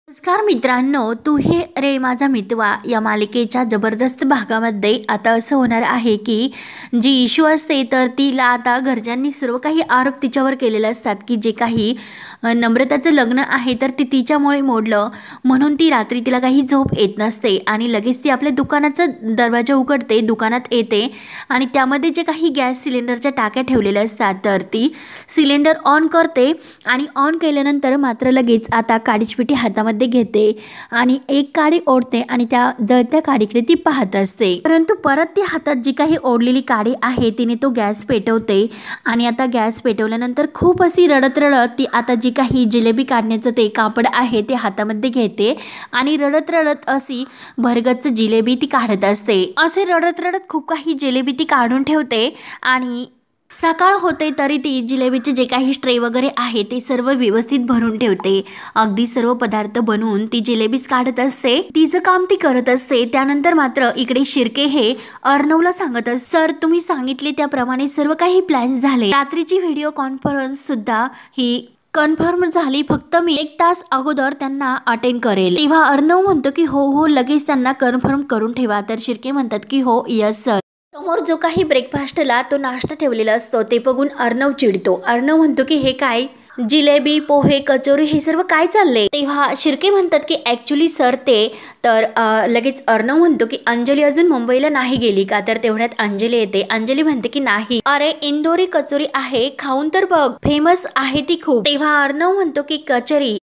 नमस्कार मित्रांनो, तू हे रे माझा मितवा या मालिकेच्या जबरदस्त भागामध्ये आता असं होणार आहे की जी इशू असते तर तिला आता घरच्यांनी सर्व काही आरोप तिच्यावर केलेले असतात की जे काही नम्रताचं लग्न आहे तर ते तिच्यामुळे मोडलं म्हणून ती रात्री तिला काही झोप येत नसते आणि लगेच ती आपल्या दुकानाचा दरवाजा उघडते, दुकानात येते आणि त्यामध्ये जे काही गॅस सिलेंडरच्या टाक्या ठेवलेल्या असतात तर ती सिलेंडर ऑन करते आणि ऑन केल्यानंतर मात्र लगेच आता काडीचपिटी हातामध्ये घेते आणि एक काडी ओढते आणि त्या जळत्या काडीकडे ती पाहत असते। परंतु परत ती हातात जी काही ओढलेली काडी आहे तिने तो गॅस पेटवते आणि आता गॅस पेटवल्यानंतर खूप अशी रडत रडत ती आता जी काही जिलेबी काढण्याचं ते कापड आहे ते हातामध्ये घेते आणि रडत रडत अशी भरगच्च जिलेबी ती काढत असते। असे रडत रडत खूप काही जिलेबी ती काढून ठेवते आणि सकाळ होते तरी ती जिलेबीचे जे काही ट्रे वगैरे आहे ते सर्व व्यवस्थित भरून ठेवते। अगदी सर्व पदार्थ बनवून ती जिलेबीच काढत असते, तिचं काम ती करत असते। त्यानंतर मात्र इकडे शिर्के हे अर्णवला सांगत असते, सर तुम्ही सांगितले त्याप्रमाणे सर्व काही प्लॅन झाले, रात्रीची व्हिडिओ कॉन्फरन्स सुद्धा ही कन्फर्म झाली, फक्त मी 1 तास अगोदर त्यांना अटेंड करेल। तेव्हा अर्णव म्हणतो की हो लगेच त्यांना कन्फर्म करून ठेवा। तर शिर्के म्हणतात की हो यस सर। समोर जो काही ब्रेकफास्टला तो नाश्ता ठेवलेला असतो ते बघून अर्णव चिडतो। अर्णव म्हणतो की हे काय जिलेबी, पोहे, कचोरी हे सर्व काय चालले। तेव्हा शिर्के म्हणतात की ॲक्च्युली सर ते तर लगेच अर्णव म्हणतो की अंजली अजून मुंबईला नाही गेली का। तर तेवढ्यात अंजली येते। अंजली म्हणते की नाही, अरे इंदोरी कचोरी आहे, खाऊन तर बघ, फेमस आहे ती खूप। तेव्हा अर्णव म्हणतो की कचोरी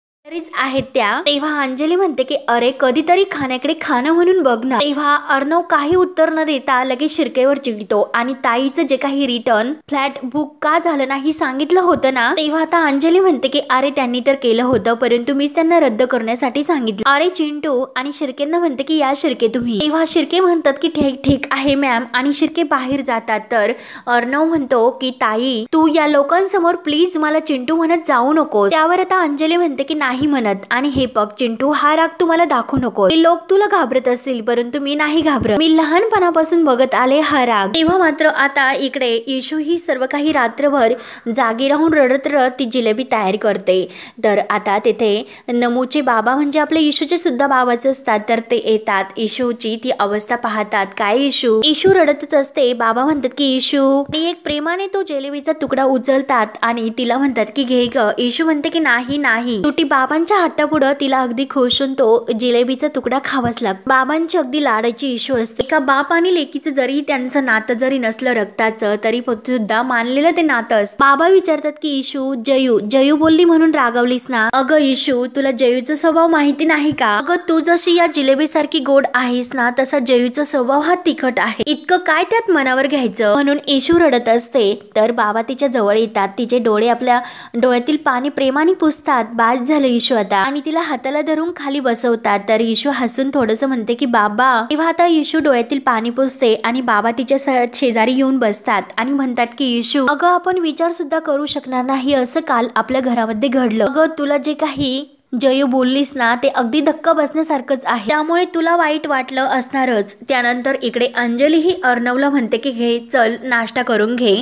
आहेत त्या। तेव्हा अंजली म्हणते की अरे कधीतरी खाण्याकडे खाणं म्हणून बघ ना। तेव्हा अर्णव काही उत्तर न देता लगेच शिर्केवर चिडतो आणि ताईचं जे काही रिटर्न फ्लॅट बुक का झालं नाही सांगितलं होतं ना। तेव्हा आता अंजली म्हणते की अरे त्यांनी तर केलं होतं परंतु मीच त्यांना रद्द करण्यासाठी सांगितलं। अरे चिंटू आणि शिर्केंना म्हणते की या शिर्के तुम्ही। तेव्हा शिर्के म्हणतात की ठीक आहे मॅम आणि शिर्के बाहेर जातात। तर अर्णव म्हणतो की ताई तू या लोकांसमोर प्लीज मला चिंटू म्हणत जाऊ नको। त्यावर आता अंजली म्हणते की नाही म्हणत आणि हे बघ चिंटू हा राग तुम्हाला दाखवू नको, हे लोक तुला घाबरत असतील परंतु मी नाही घाबरत, मी लहानपणापासून बघत आले हा राग। तेव्हा मात्र आता इकडे इशू ही सर्व काही रात्रभर जागी राहून रडत रडत ती जिलेबी तयार करते। तर आता तिथे नमूचे बाबा म्हणजे आपले इशूचे सुद्धा बाबाच असतात तर ते येतात, इशूची ती अवस्था पाहतात। काय इशू रडतच असते। बाबा म्हणतात की इशू, ती एक प्रेमाने तो जिलेबीचा तुकडा उचलतात आणि तिला म्हणतात की घे ग। इशू म्हणते की नाही शेवटी बाबांच्या हट्टापुढं तिला अगदी खुश होऊन तो जिलेबीचा तुकडा खावाच लागतो। बाबांची अगदी लाडाची इशू असते। एका बाप आणि लेकीचं जरी त्यांचं नातं जरी नसलं रक्ताचं तरी सुद्धा मानलेलं ते नातं असतं। बाबा विचारतात की इशू जयू बोलली म्हणून रागवलीस ना। अगं इशू तुला जयूचा स्वभाव माहिती नाही का। अगं तू जशी या जिलेबी सारखी गोड आहेस ना तसा जयूचा स्वभाव हा तिखट आहे, इतकं काय त्यात मनावर घ्यायचं म्हणून इशू रडत असते। तर बाबा तिच्या जवळ येतात, तिचे डोळे आपल्या डोळ्यातील पाणी प्रेमाने पुसतात। बाद झालं इशू आता आणि तिला हाताला धरून खाली बसवतात। तर इशू हसून थोडंसं म्हणते की बाबा। तेव्हा आता इशू डोळ्यातील पाणी पुसते आणि बाबा तिच्या शेजारी येऊन बसतात आणि म्हणतात की इशू अगं आपण विचार सुद्धा करू शकणार नाही असं काल आपल्या घरामध्ये घडलं। अगं तुला जे काही जयू बोललीस ना ते अगदी धक्का बसण्यासारखंच आहे, त्यामुळे तुला वाईट वाटलं असणारच। त्यानंतर इकडे अंजली ही अर्णवला म्हणते की घे चल नाश्ता करून घे।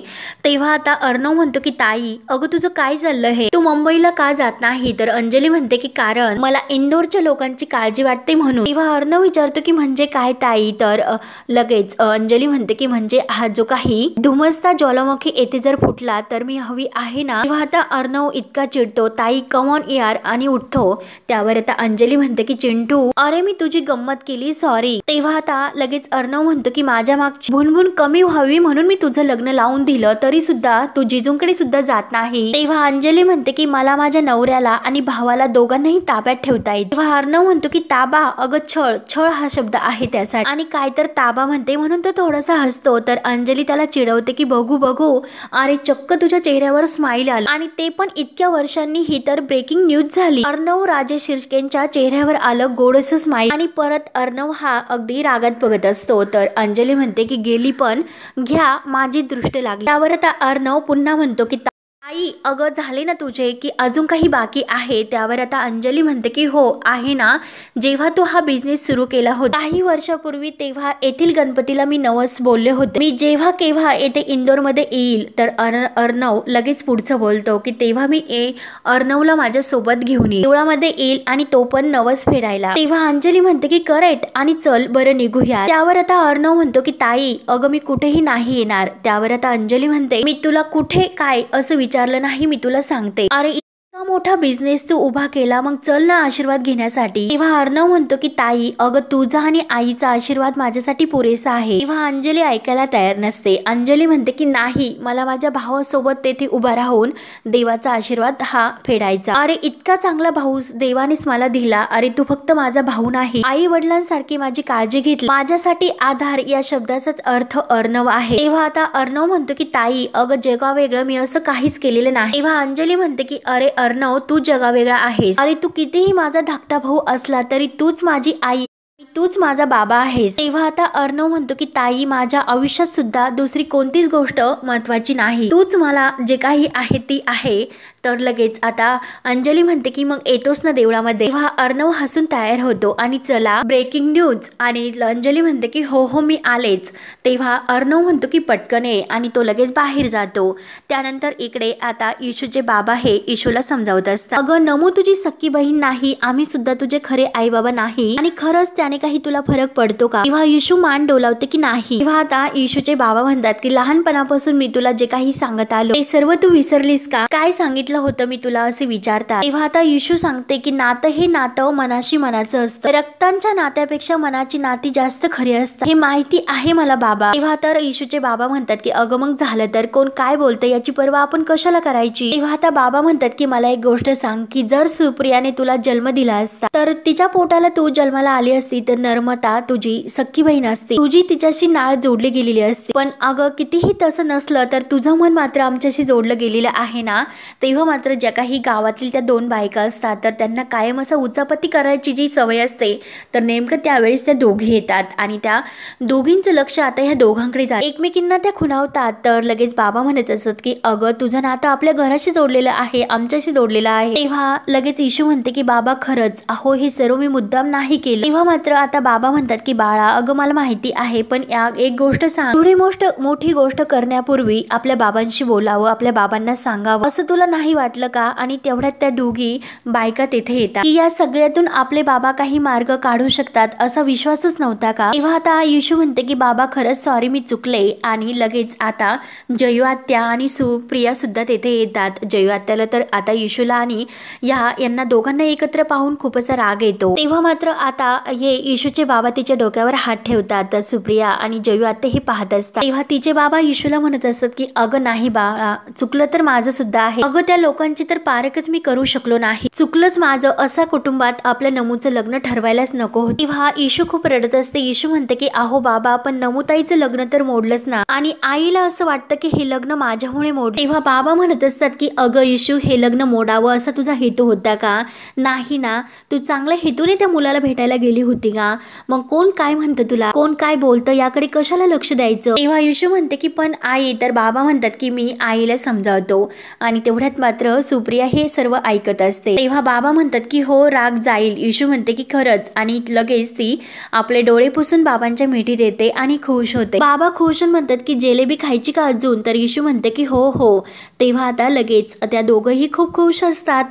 तेव्हा आता अर्णव म्हणतो की ताई अगं तुझं काय चाललं हे, तू मुंबईला का जात नाही। तर अंजली म्हणते की कारण मला इंदोरच्या लोकांची काळजी वाटते म्हणून। तेव्हा अर्णव विचारतो की म्हणजे काय ताई। तर लगेच अंजली म्हणते की म्हणजे हा जो काही धुमसता ज्वालामुखी येथे जर फुटला तर मी हवी आहे ना। तेव्हा आता अर्णव इतका चिडतो, ताई कम ऑन यार, आणि उठतो। त्यावर आता अंजली म्हणते की चिंटू अरे मी तुझी गंमत केली, सॉरी। तेव्हा आता लगेच अर्णव म्हणतो की माझ्या मागची भुणभुण कमी व्हावी म्हणून मी तुझं लग्न लावून दिलं तरी सुद्धा तू जिजूंकडे सुद्धा जात नाही। तेव्हा अंजली म्हणते की मला माझ्या नवऱ्याला आणि भावाला दोघांनाही ताब्यात ठेवता येईल। तेव्हा अर्णव म्हणतो की ताबा, अगं छळ हा शब्द आहे त्यासाठी, आणि काय तर ताबा म्हणते म्हणून तो थोडासा हसतो। तर अंजली त्याला चिडवते की बघू अरे चक्क तुझ्या चेहऱ्यावर स्माइल आला आणि ते पण इतक्या वर्षांनी, ही तर ब्रेकिंग न्यूज झाली। अर्णव राजे शिर्केंच्या चेहऱ्यावर आलं गोडसं स्माइल आणि परत अर्णव हा अगदी रागात बघत असतो। तर अंजली म्हणते की गेली पण घ्या माझी दृष्ट लागली। त्यावर आता अर्णव पुन्हा म्हणतो की आई अगं झाले ना तुझे की अजून काही बाकी आहे? त्यावर आता अंजली म्हणते की हो आहे ना, जेव्हा तू हा बिझनेस सुरू केला होता काही वर्षापूर्वी तेव्हा येथील गणपतीला मी नवस बोलले होते, मी जेव्हा केव्हा येथे इंदोरमध्ये येईल तर अर्णव लगेच पुढचं बोलतो की तेव्हा मी अर्णवला माझ्या सोबत घेऊन येईल, देवळामध्ये येईल आणि तो पण नवस फेडायला. तेव्हा अंजली म्हणते की करेक्ट आणि चल बरं निघूया. त्यावर आता अर्णव म्हणतो की ताई अगं मी कुठेही नाही येणार. त्यावर आता अंजली म्हणते मी तुला कुठे काय असं विचारलं नाही, मी तुला सांगते. अरे इतका मोठा बिझनेस तू उभा केला, मग चल ना आशीर्वाद घेण्यासाठी. तेव्हा अर्णव म्हणतो की ताई अगं तुझा आणि आईचा आशीर्वाद माझ्यासाठी पुरेसा आहे. तेव्हा अंजली ऐकायला तयार नसते. अंजली म्हणते की नाही, मला माझ्या भावासोबत तेथे उभा राहून देवाचा आशीर्वाद हा फेडायचा. अरे इतका चांगला भाऊ देवानेच मला दिला. अरे तू फक्त माझा भाऊ नाही, आई वडिलांसारखी माझी काळजी घेतली. माझ्यासाठी आधार या शब्दाचाच अर्थ अर्णव आहे. तेव्हा आता अर्णव म्हणतो की ताई अगं जगा वेगळं मी असं काहीच केलेलं नाही. तेव्हा अंजली म्हणते की अरे अर्णव तू जगावेगळा आहेस. अरे तू कितीही माझा धाकटा भाऊ असला तरी तूच माझी आई, तूच माझा बाबा आहेस. तेव्हा आता अर्णव म्हणतो की ताई माझ्या आयुष्यात सुद्धा दुसरी कोणतीच गोष्ट महत्वाची नाही, तूच मला जे काही आहे ती आहे. तर लगेच आता अंजली म्हणते की मग येतोस ना देवळामध्ये. तेव्हा अर्णव हसून तयार होतो आणि चला ब्रेकिंग न्यूज, आणि अंजली म्हणते की हो हो मी आलेच. तेव्हा अर्णव म्हणतो की पटकन ये आणि तो लगेच बाहेर जातो. त्यानंतर इकडे आता इशूचे बाबा हे इशूला समजावत असतात, अगं नमू तुझी सख्खी बहीण नाही, आम्ही सुद्धा तुझे खरे आई बाबा नाही आणि खरंच त्याने काही तुला फरक पडतो का? तेव्हा इशू मान डोलावते की नाही. तेव्हा आता इशूचे बाबा म्हणतात की लहानपणापासून मी तुला जे काही सांगत आलो ते सर्व तू विसरलीस का? काय सांगितलं होतं मी तुला असे विचारतात. तेव्हा आता इशू सांगते की नातं हे नातं मनाशी मनाचं असतं, रक्तांच्या नात्यापेक्षा मनाची नाती जास्त खरी असतात, हे माहिती आहे मला बाबा. तेव्हा तर इशूचे बाबा म्हणतात की अगं मग झालं तर कोण काय बोलतं याची पर्वा आपण कशाला करायची. तेव्हा आता बाबा म्हणतात की मला एक गोष्ट सांग की जर सुप्रियाने तुला जन्म दिला असता तर तिच्या पोटाला तू जन्माला आली असती तर नर्मदा तुझी सख्खी बहीण असते, तुझी तिच्याशी नाळ जोडली गेलेली असते. पण अगं कितीही तसं नसलं तर तुझं मन मात्र आमच्याशी जोडलं गेलेलं आहे ना. तेव्हा मात्र ज्या काही गावातील त्या दोन बायका असतात तर त्यांना कायम असं उचापती करायची जी सवय असते, तर नेमकं त्यावेळेस त्या दोघी येतात आणि त्या दोघींचं लक्ष आता ह्या दोघांकडे जात, एकमेकींना त्या खुणावतात. तर लगेच बाबा म्हणत असत की अगं तुझं नातं आपल्या घराशी जोडलेलं आहे, आमच्याशी जोडलेलं आहे. तेव्हा लगेच इशू म्हणते की बाबा खरंच अहो हे सर्व मी मुद्दाम नाही केले. तेव्हा मात्र आता बाबा म्हणतात की बाळा अगं मला माहिती आहे, पण एक गोष्ट सांग, एवढी मोठी गोष्ट करण्यापूर्वी आपल्या बाबांशी बोलावं, आपल्या बाबांना सांगावं असं तुला नाही वाटलं का? आणि तेवढ्यात त्या दोघी बायका तेथे येतात की या सगळ्यातून आपले बाबा काही मार्ग काढू शकतात असा विश्वासच नव्हता का? तेव्हा आता इशू म्हणते की बाबा खरंच सॉरी मी चुकले. आणि लगेच आता जयू आत्या आणि सुप्रिया सुद्धा तेथे येतात. जयू आत्याला तर आता इशूला आणि यांना दोघांना एकत्र पाहून खूपच राग येतो. तेव्हा मात्र आता हे इशूचे बाबा तिच्या डोक्यावर हात ठेवतात. तर सुप्रिया आणि जयू आत्या हे पाहत असतात. तेव्हा तिचे बाबा इशूला म्हणत असतात की अगं नाही बाळा, चुकलं तर माझं सुद्धा आहे. अगं त्या लोकांची तर पारखच मी करू शकलो नाही, चुकलंच माझं. असा कुटुंबात आपल्या नमूचं लग्न ठरवायलाच नको होतं. तेव्हा इशू खूप रडत असते. इशू म्हणते की अहो बाबा पण नमुताईचं लग्न तर मोडलंच ना, आणि आईला असं वाटतं की हे लग्न माझ्यामुळे मोडलं. तेव्हा बाबा म्हणत असतात की अगं इशू हे लग्न मोडावं असा तुझा हेतू होता का? नाही ना, तू चांगल्या हेतूने त्या मुलाला भेटायला गेली होती का? मग कोण काय म्हणतं तुला, कोण काय बोलतं याकडे कशाला लक्ष द्यायचं? तेव्हा इशू म्हणते की पण आई, तर बाबा म्हणतात की मी आईला समजावतो. आणि तेवढ्यात मात्र सुप्रिया हे सर्व ऐकत असते. तेव्हा बाबा म्हणतात की हो राग जाईल. इशू म्हणते की खरंच, आणि लगेच ती आपले डोळे पुसून बाबांच्या मिठीत येते आणि खुश होते. बाबा खुश म्हणतात की जिलेबी खायची का अजून? तर इशू म्हणते की हो हो. तेव्हा आता लगेच त्या दोघंही खूप खुश असतात.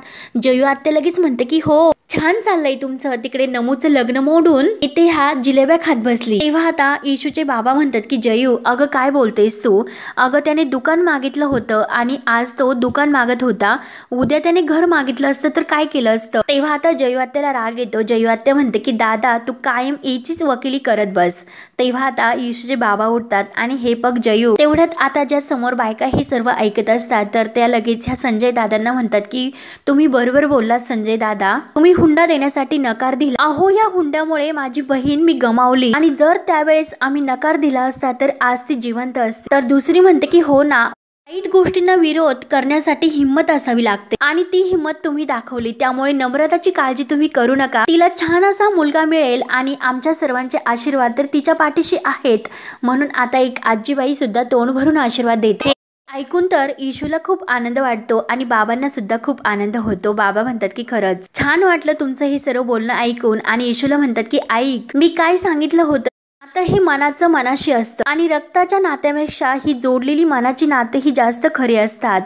जयू आत्या लगेच म्हणते की हो छान चाललंय तुमचं, तिकडे नमूचं लग्न मोडून इथे ह्या जिलेब्या खात बसली. तेव्हा आता इशूचे बाबा म्हणतात की जयू अगं काय बोलतेस तू? अगं त्याने दुकान मागितलं होतं आणि आज तो दुकान मागत होता, उद्या त्याने घर मागितलं असतं तर काय केलं असतं? तेव्हा आता जयू आत्याला राग येतो. जयू आत्या म्हणते की दादा तू कायम हीचीच वकिली करत बस. तेव्हा आता इशूचे बाबा उठतात आणि हे बघ जयू. तेवढ्यात आता ज्या समोर बायका हे सर्व ऐकत असतात तर त्या लगेच ह्या संजय दादांना म्हणतात की तुम्ही बरोबर बोललात संजय दादा, तुम्ही हुंडा देण्यासाठी नकार दिला. अहो या हुंड्यामुळे माझी बहीण मी गमावली, आणि जर त्यावेळेस आम्ही नकार दिला असता तर आज ती जिवंत असते. तर दुसरी म्हणते की हो ना, वाईट गोष्टींना विरोध करण्यासाठी हिंमत असावी लागते आणि ती हिंमत तुम्ही दाखवली, त्यामुळे नम्रताची काळजी तुम्ही करू नका. तिला छान असा मुलगा मिळेल आणि आमच्या सर्वांचे आशीर्वाद तर तिच्या पाठीशी आहेत. म्हणून आता एक आजीबाई सुद्धा तोंड भरून आशीर्वाद देते. ऐकून तर येशूला खूप आनंद वाटतो आणि बाबांना सुद्धा खूप आनंद होतो. बाबा म्हणतात की खरंच छान वाटलं तुमचं हे सर्व बोलणं ऐकून. आणि येशूला म्हणतात की ऐक, मी काय सांगितलं होतं, आता हे मनाचं मनाशी असतं आणि रक्ताच्या नात्यापेक्षा ही जोडलेली मनाची नाते ही जास्त खरी असतात.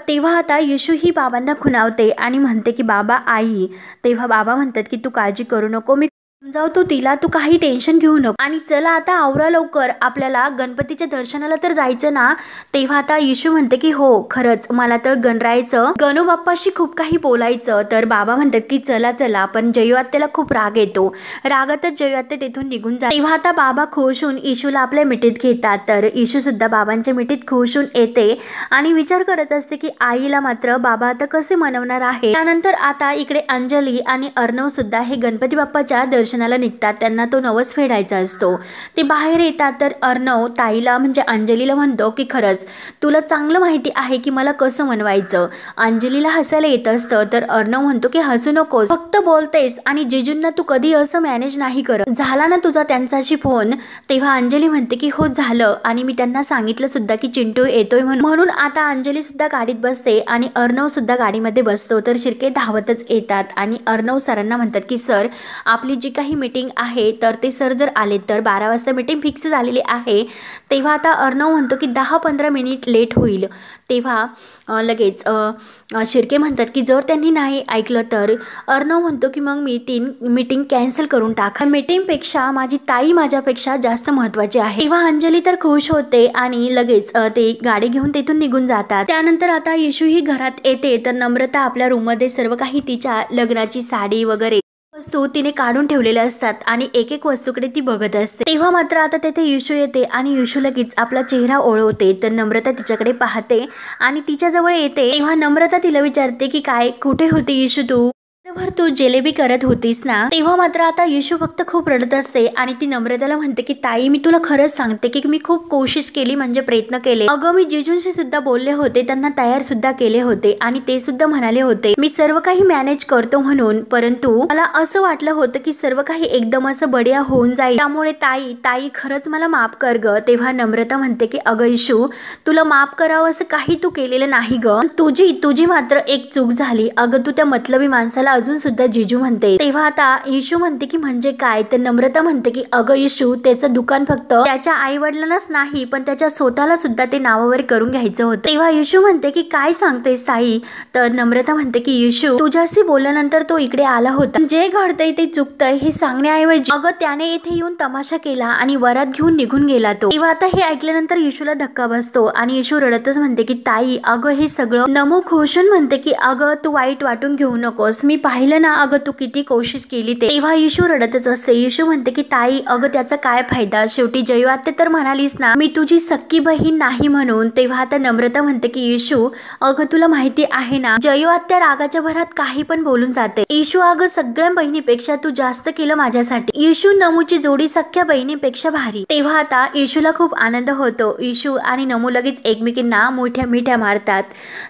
तेव्हा आता येशू ही बाबांना खुणावते आणि म्हणते की बाबा आई. तेव्हा बाबा म्हणतात की तू काळजी करू नको, मी समजावतो तिला, तू काही टेन्शन घेऊ नको आणि चला आता आवरा लवकर, आपल्याला गणपतीच्या दर्शनाला तर जायचं ना. तेव्हा आता येशू म्हणते की हो खरंच मला तर गणरायचं गणोबाप्पाशी खूप काही बोलायचं. तर बाबा म्हणतात की चला चला, पण जयू आत्याला खूप राग येतो. रागातच जयू आत्या तिथून निघून जाते. तेव्हा आता बाबा खुश होऊन येशूला आपल्या मिठीत घेतात. तर येशू सुद्धा बाबांच्या मिठीत खुश होऊन येते आणि विचार करत असते की आईला मात्र बाबा आता कसे मनवणार आहे. त्यानंतर आता इकडे अंजली आणि अर्णव सुद्धा हे गणपती बाप्पाच्या दर्शनाला निघतात. त्यांना तो नवस फेडायचा असतो. ते बाहेर येतात तर अर्णव ताईला म्हणजे अंजलीला म्हणतो की खरंच तुला चांगलं माहिती आहे की मला कसं मनवायचं. अंजलीला हसायला येत असतं तर अर्णव म्हणतो की हसू नकोस, फक्त बोलतेस आणि जिजूंना तू कधी असं मॅनेज नाही करत. झाला ना तुझा त्यांच्याशी फोन. तेव्हा अंजली म्हणते की हो झालं आणि मी त्यांना सांगितलं सुद्धा की चिंटू येतोय म्हणून आता अंजली सुद्धा गाडीत बसते आणि अर्णव सुद्धा गाडीमध्ये बसतो. तर शिर्के धावतच येतात आणि अर्णव सरांना म्हणतात की सर आपली जी काही मीटिंग आहे तर ते सर जर आले तर 12 वाजता मीटिंग फिक्स झालेली आहे. तेव्हा आता अर्णव म्हणतो की 10-15 मिनिट लेट होईल. तेव्हा लगेच शिर्के म्हणतात की जर त्यांनी नाही ऐकलं तर. अर्णव म्हणतो की मग मीटिंग कॅन्सल करून टाका, मीटिंगपेक्षा माझी ताई माझ्यापेक्षा जास्त महत्त्वाची आहे. तेव्हा अंजली तर खुश होते आणि लगेच ते गाडी घेऊन तिथून निघून जातात. त्यानंतर आता येशू ही घरात येते तर नम्रता आपल्या रूममध्ये सर्व काही तिच्या लग्नाची साडी वगैरे वस्तू तिने काढून ठेवलेल्या असतात आणि एक एक वस्तूकडे ती बघत असते. तेव्हा मात्र आता तेथे येशू येते आणि येशू लगेच आपला चेहरा ओळवते. तर नम्रता तिच्याकडे पाहते आणि तिच्याजवळ येते. तेव्हा नम्रता तिला विचारते की काय कुठे होती येशू तू जिलेबी करत होतीस ना. तेव्हा मात्र आता येशू फक्त खूप रडत असते आणि ती नम्रताला म्हणते की ताई मी तुला खरंच सांगते की मी खूप कोशिश केली, म्हणजे प्रयत्न केले. अगं मी जिजूंशी सुद्धा बोलले होते, त्यांना तयार सुद्धा केले होते आणि ते सुद्धा म्हणाले होते मी सर्व काही मॅनेज करतो म्हणून, परंतु मला असं वाटलं होतं की सर्व काही एकदम असं बढिया होऊन जाईल. त्यामुळे ताई खरंच मला माफ कर ग. तेव्हा नम्रता म्हणते की अगं येशू तुला माफ करावं असं काही तू केलेलं नाही ग, तुझी मात्र एक चूक झाली. अगं तू त्या मतलबी माणसाला अजून सुद्धा जिजू म्हणते. तेव्हा आता येशू म्हणते की म्हणजे काय. तर नम्रता म्हणते की अगं येशू त्याचं दुकान फक्त त्याच्या आई वडिलांनाच नाही पण त्याच्या स्वतःला सुद्धा ते नावावर करून घ्यायचं होतं. तेव्हा येशू म्हणते की काय सांगतेस ताई. तर नम्रता म्हणते की येशू तुझ्याशी बोलल्यानंतर तो इकडे आला होता, जे घडतंय ते चुकतंय हे सांगण्याऐवजी अगं त्याने येथे येऊन तमाशा केला आणि वरात घेऊन निघून गेला तो. तेव्हा आता हे ऐकल्यानंतर येशूला धक्का बसतो आणि येशू रडतच म्हणते की ताई अगं हे सगळं. नमो खुशून म्हणते की अगं तू वाईट वाटून घेऊ नकोस, मी पाहिलं ना अगं तू किती कोशिश केली ते. तेव्हा येशू रडतच असते. येशू म्हणते की ताई अगं त्याचा काय फायदा, शेवटी जयू आत्या तर म्हणालीस ना मी तुझी सख्खी बहीण नाही म्हणून. तेव्हा आता नम्रता म्हणते की येशू अगं तुला माहिती आहे ना जयू आत्या रागाच्या भरात काही पण बोलून जाते. येशू अगं सगळ्या बहिणीपेक्षा तू जास्त केलं माझ्यासाठी. येशू नमूची जोडी सख्या बहिणीपेक्षा भारी. तेव्हा आता येशूला खूप आनंद होतो. येशू आणि नमू लगेच एकमेकींना मोठ्या मिठ्या मारतात.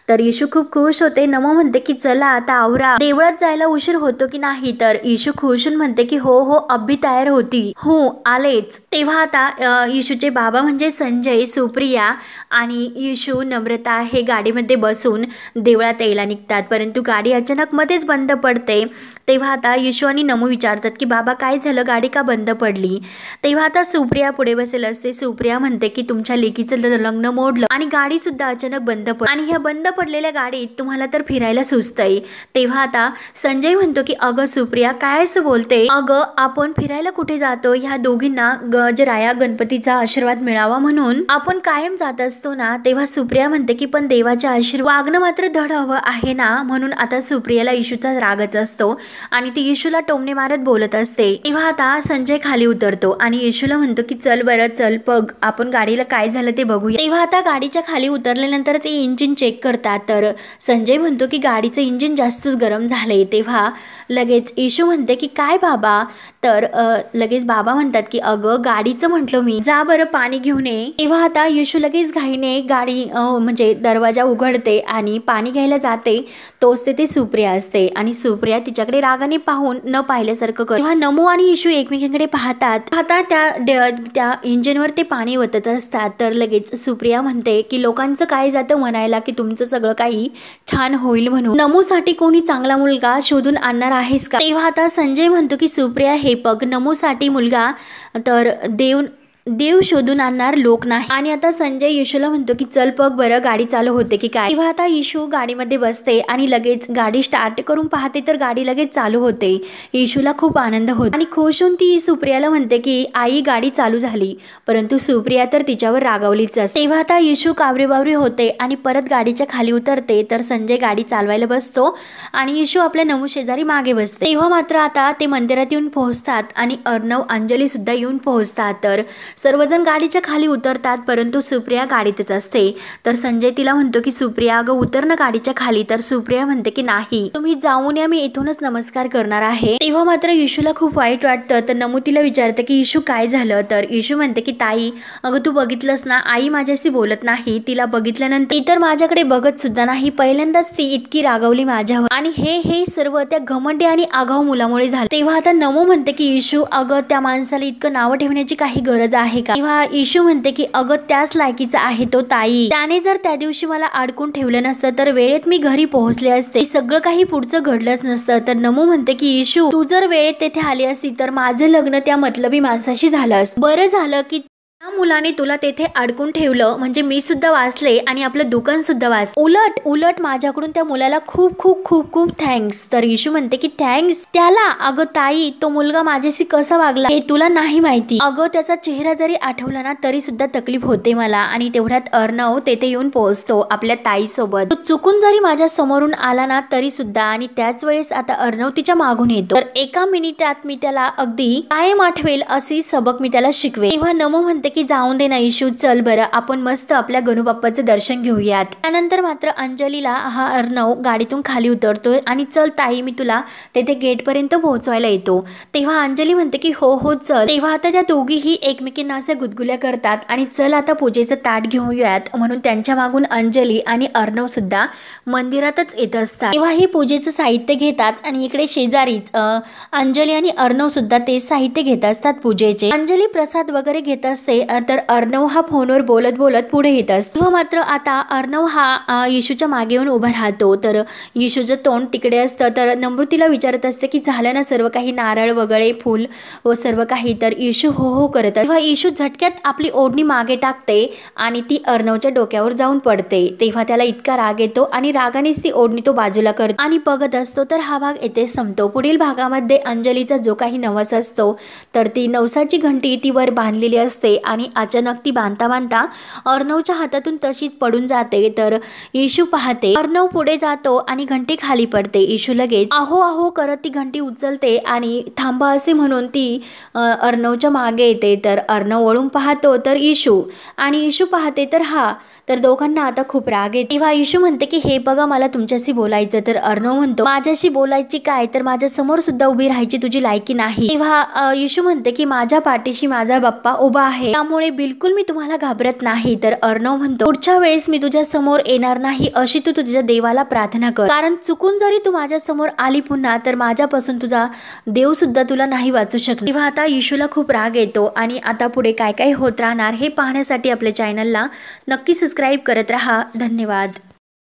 तर येशू खूप खुश होते. नमू म्हणते की चला आता आवरा, देवळात जायला उशीर होतो की नाही. तर येशू खुशून म्हणते की हो अब्बी तयार होती, हो आलेच. तेव्हा आता येशूचे बाबा म्हणजे संजय, सुप्रिया आणि येशू नम्रता हे गाडीमध्ये बसून देवळात यायला निघतात, परंतु गाडी अचानक मध्येच बंद पडते. तेव्हा आता येशू आणि नमू विचारतात की बाबा काय झालं, गाडी का बंद पडली. तेव्हा आता सुप्रिया पुढे बसेल असते. सुप्रिया म्हणते की तुमच्या लेकीचं लग्न मोडलं आणि गाडी सुद्धा अचानक बंद पडली आणि ह्या बंद पडलेल्या गाडीत तुम्हाला तर फिरायला सुचतंय. तेव्हा आता संजय म्हणतो की अगं सुप्रिया काय असं बोलते, अगं आपण फिरायला कुठे जातो, ह्या दोघींना गजराया गणपतीचा आशीर्वाद मिळावा म्हणून आपण कायम जात असतो ना. तेव्हा सुप्रिया म्हणते की पण देवाच्या आशीर्वाद वागणं मात्र धड हवं आहे ना. म्हणून आता सुप्रियाला येशूचा रागच असतो आणि ती येशूला टोमणे मारत बोलत असते. तेव्हा आता संजय खाली उतरतो आणि येशूला म्हणतो की चल बरं चल बघ आपण गाडीला काय झालं ते बघूया. तेव्हा आता गाडीच्या खाली उतरल्यानंतर ते इंजिन चेक करतात. तर संजय म्हणतो की गाडीचं इंजिन जास्तच गरम झालंय. तेव्हा लगेच येशू म्हणते की काय बाबा. तर लगेच बाबा म्हणतात की अगं गाडीचं म्हटलं मी, जा बरं पाणी घेऊन ये. तेव्हा आता येशू लगेच घाईने गाडी म्हणजे दरवाजा उघडते आणि पाणी घ्यायला जाते. तोच तेथे सुप्रिया असते आणि सुप्रिया तिच्याकडे रागाने पाहून न पाहिल्यासारखं करतो। तेव्हा नमू आणि येशू एकमेकांकडे पाहतात। आता त्या इंजिनवर ते पाणी ओतत असतात तर लगेच सुप्रिया म्हणते की लोकांचं काय जातं म्हणायला की तुमचं सगळं काही छान होईल म्हणून, नमूसाठी कोणी चांगला मुलगा शोधून आणणार आहेस का? तेव्हा आता संजय म्हणतो की सुप्रिया हे बघ, नमूसाठी मुलगा तर देव शोधून आणणार, लोक नाही। आणि आता संजय येशूला म्हणतो की चल बघ बरं गाडी चालू होते की काय। तेव्हा आता येशू गाडीमध्ये बसते आणि लगेच गाडी स्टार्ट करून पाहते तर गाडी लगेच चालू होते। येशूला खूप आनंद होतो आणि खुश होऊन ती सुप्रियाला म्हणते की आई गाडी चालू झाली, परंतु सुप्रिया तर तिच्यावर रागावलीच असते। तेव्हा आता येशू कावरेबावरे होते आणि परत गाडीच्या खाली उतरते तर संजय गाडी चालवायला बसतो आणि येशू आपल्या नमू शेजारी मागे बसते। तेव्हा मात्र आता ते मंदिरात येऊन पोहोचतात आणि अर्णव अंजली सुद्धा येऊन पोहोचतात तर सर्वजण गाडीच्या खाली उतरतात, परंतु सुप्रिया गाडीतच असते। तर संजय तिला म्हणतो की सुप्रिया अगं उतर ना गाडीच्या खाली, तर सुप्रिया म्हणते की नाही तुम्ही जाऊन या, मी इथूनच नमस्कार करणार आहे। तेव्हा मात्र येशूला खूप वाईट वाटतं तर नमू तिला विचारते की येशू काय झालं, तर येशू म्हणते की ताई अगं तू बघितलंस ना, आई माझ्याशी बोलत नाही, तिला बघितल्यानंतर ती तर माझ्याकडे बघत सुद्धा नाही, पहिल्यांदाच ती इतकी रागावली माझ्यावर आणि हे सर्व त्या घमंडी आणि आगाऊ मुलामुळे झाले। तेव्हा आता नमू म्हणते की येशू अगं त्या माणसाला इतकं नाव ठेवण्याची काही गरज आहे का? तेव्हा येशू म्हणते की अगं त्याच लायकीचा आहे तो ताई, त्याने जर त्या दिवशी मला अडकून ठेवलं नसतं तर वेळेत मी घरी पोहोचले असते, सगळं काही पुढचं घडलंच नसतं। तर नमू म्हणते की येशू तू जर वेळेत तेथे आली असती तर माझं लग्न त्या मतलबी माणसाशी झालं असतं, बरं झालं की त्या मुलाने तुला तेथे अडकून ठेवलं, म्हणजे मी सुद्धा वाचले आणि आपलं दुकान सुद्धा वाचलं। उलट माझ्याकडून त्या मुलाला खूप खूप खूप खूप थँक्स। तर येशू म्हणते की थँक्स त्याला? अगं ताई तो मुलगा माझ्याशी कसा वागला हे तुला नाही माहिती, अगं त्याचा चेहरा जरी आठवला ना तरी सुद्धा तकलीफ होते मला। आणि तेवढ्यात अर्णव तेथे येऊन पोहोचतो आपल्या ताई सोबत, तो चुकून जरी माझ्या समोरून आला ना तरी सुद्धा, आणि त्याच वेळेस आता अर्णव तिच्या मागून येतो तर एका मिनिटात मी त्याला अगदी कायम आठवेल अशी सबक मी त्याला शिकवे। तेव्हा नमू म्हणते की जाऊन दे ना येशू, चल बरं आपण मस्त आपल्या गणूबाप्पाचं दर्शन घेऊयात। त्यानंतर मात्र अंजलीला हा अर्णव गाडीतून खाली उतरतोय आणि चल ताई मी तुला तेथे गेट पर्यंत पोहोचवायला येतो। तेव्हा अंजली म्हणते की हो हो चल। तेव्हा आता त्या दोघीही एकमेकींना असे गुदगुल्या करतात आणि चल आता पूजेचं ताट घेऊयात म्हणून त्यांच्या मागून अंजली आणि अर्णव सुद्धा मंदिरातच येत असतात। तेव्हा हे पूजेचं साहित्य घेतात आणि इकडे शेजारीच अंजली आणि अर्णव सुद्धा ते साहित्य घेत असतात पूजेचे। अंजली प्रसाद वगैरे घेत असते तर अर्णव हा फोनवर बोलत बोलत पुढे येत असतो। तेव्हा मात्र आता अर्णव हा येशूच्या मागे येऊन उभा राहतो तर येशूचं तोंड तिकडे असतं तर नम्रतीला विचारत असते की झालं ना सर्व काही, नारळ वगैरे फूल व सर्व काही, तर येशू हो हो करत। तेव्हा येशू झटक्यात आपली ओढणी मागे टाकते आणि ती अर्णवच्या डोक्यावर जाऊन पडते। तेव्हा त्याला इतका राग येतो आणि रागानेच ती ओढणी तो बाजूला करतो आणि बघत असतो। तर हा भाग येथे संपतो। पुढील भागामध्ये अंजलीचा जो काही नवस असतो तर ती नवसाची घंटी ती वर बांधलेली असते आणि अचानक ती बांधता बांधता अर्णवच्या हातातून तशीच पडून जाते तर येशू पाहते, अर्णव पुढे जातो आणि घंटी खाली पडते। येशू लगेच आहो आहो करत ती घंटी उचलते आणि थांबा असे म्हणून ती अर्णवच्या मागे येते तर अर्णव वळून पाहतो तर येशू, आणि येशू पाहते तर हा, तर दोघांना आता खूप राग येते। तेव्हा येशू म्हणते की हे बघा मला तुमच्याशी बोलायचं, तर अर्णव म्हणतो माझ्याशी बोलायची काय, तर माझ्या समोर सुद्धा उभी राहायची तुझी लायकी नाही। तेव्हा येशू म्हणते की माझ्या पाठीशी माझा बाप्पा उभा आहे त्यामुळे बिलकुल मी तुम्हाला घाबरत नाही। तर अर्णव म्हणतो पुढच्या वेळेस मी तुझ्या समोर येणार नाही अशी तू तुझ्या देवाला प्रार्थना कर, कारण चुकून जरी तू माझ्या समोर आली पुन्हा तर माझ्यापासून तुझा देव सुद्धा तुला नाही वाचू शकणार। तेव्हा आता येशूला खूप राग येतो आणि आता पुढे काय काय होत राहणार हे पाहण्यासाठी आपल्या चॅनलला नक्की सबस्क्राईब करत राहा। धन्यवाद।